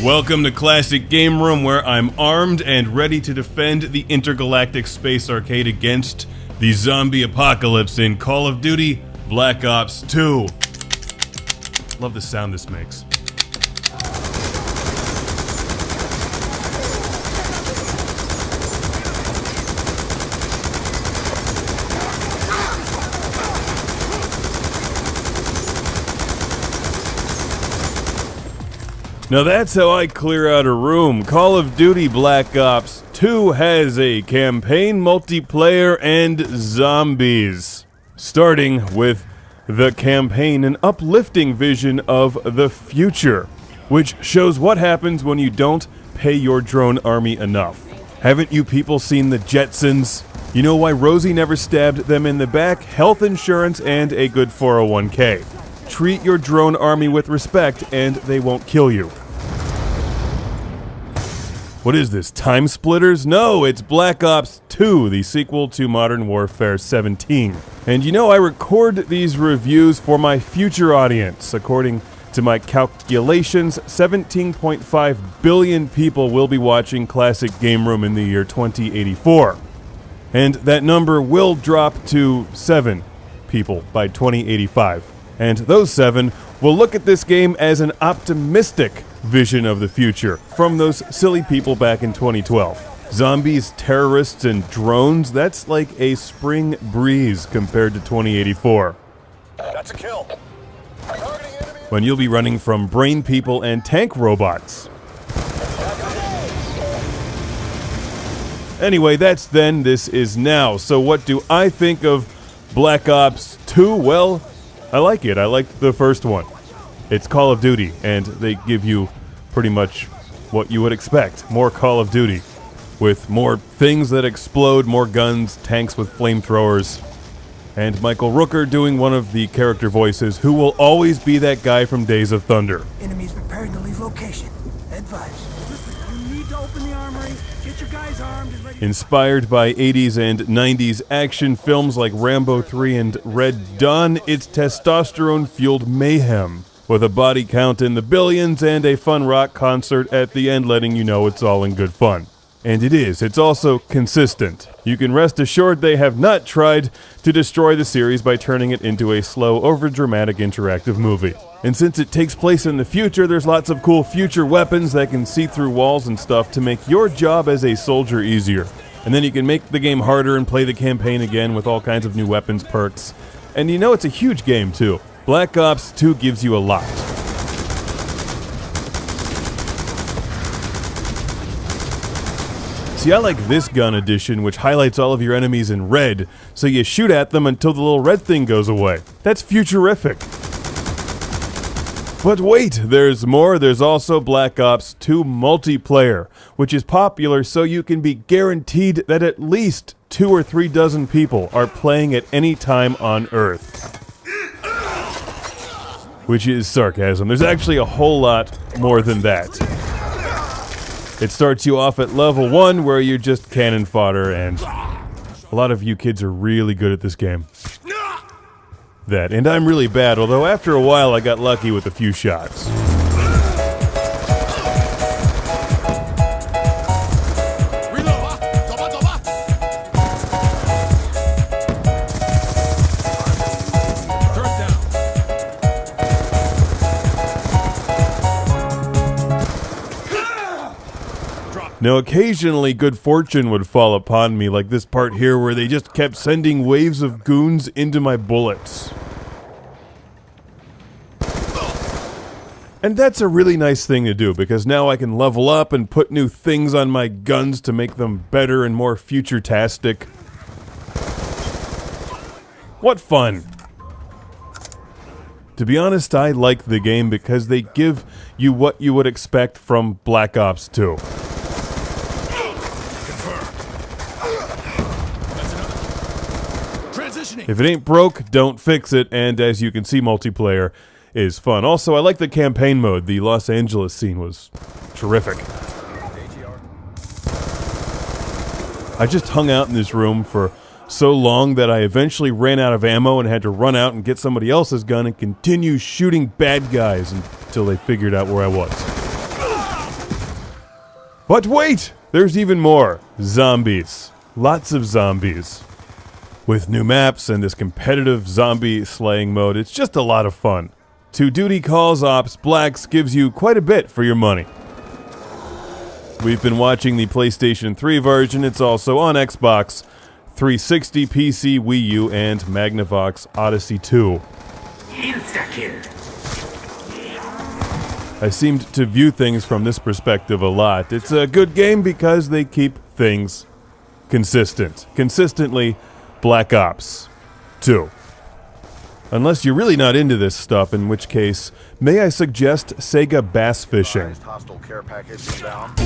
Welcome to Classic Game Room, where I'm armed and ready to defend the intergalactic space arcade against the zombie apocalypse in Call of Duty Black Ops 2. Love the sound this makes. Now that's how I clear out a room. Call of Duty Black Ops 2 has a campaign, multiplayer, and zombies. Starting with the campaign, an uplifting vision of the future, which shows what happens when you don't pay your drone army enough. Haven't you people seen the Jetsons? You know why Rosie never stabbed them in the back? Health insurance and a good 401k. Treat your drone army with respect and they won't kill you. What is this, Time Splitters? No, it's Black Ops 2, the sequel to Modern Warfare 17. And you know, I record these reviews for my future audience. According to my calculations, 17.5 billion people will be watching Classic Game Room in the year 2084. And that number will drop to 7 people by 2085. And those 7 will look at this game as an optimistic vision of the future from those silly people back in 2012. Zombies, terrorists, and drones, that's like a spring breeze compared to 2084. That's a kill. When you'll be running from brain people and tank robots. Anyway, that's then, this is now. So what do I think of Black Ops 2? Well, I like it. I liked the first one. It's Call of Duty, and they give you pretty much what you would expect. More Call of Duty, with more things that explode, more guns, tanks with flamethrowers, and Michael Rooker doing one of the character voices, who will always be that guy from Days of Thunder. Enemies preparing to leave location. Advise. Listen, you need to open the armory, get your guys armed and ready. Inspired by 80s and 90s action films like Rambo 3 and Red Dawn, it's testosterone-fueled mayhem, with a body count in the billions and a fun rock concert at the end letting you know it's all in good fun. And it is. It's also consistent. You can rest assured they have not tried to destroy the series by turning it into a slow, overdramatic interactive movie. And since it takes place in the future, there's lots of cool future weapons that can see through walls and stuff to make your job as a soldier easier. And then you can make the game harder and play the campaign again with all kinds of new weapons perks. And you know, it's a huge game too. Black Ops 2 gives you a lot. See, I like this gun edition, which highlights all of your enemies in red, so you shoot at them until the little red thing goes away. That's futurific. But wait, there's more. There's also Black Ops 2 multiplayer, which is popular so you can be guaranteed that at least 2 or 3 dozen people are playing at any time on Earth. Which is sarcasm. There's actually a whole lot more than that. It starts you off at level 1, where you're just cannon fodder, and a lot of you kids are really good at this game. And I'm really bad, although after a while I got lucky with a few shots. Now, occasionally good fortune would fall upon me, like this part here where they just kept sending waves of goons into my bullets. And that's a really nice thing to do, because now I can level up and put new things on my guns to make them better and more future-tastic. What fun! To be honest, I like the game because they give you what you would expect from Black Ops 2. If it ain't broke, don't fix it, and as you can see, multiplayer is fun. Also, I like the campaign mode. The Los Angeles scene was terrific. I just hung out in this room for so long that I eventually ran out of ammo and had to run out and get somebody else's gun and continue shooting bad guys until they figured out where I was. But wait! There's even more. Zombies. Lots of zombies. With new maps and this competitive zombie slaying mode, it's just a lot of fun. 2 Duty Calls Ops Blacks gives you quite a bit for your money. We've been watching the PlayStation 3 version. It's also on Xbox 360, PC, Wii U, and Magnavox Odyssey 2. Insta-kill. I seemed to view things from this perspective a lot. It's a good game because they keep things consistent. Consistently Black Ops 2. Unless you're really not into this stuff, in which case, may I suggest Sega Bass Fishing. Hostile care package inbound.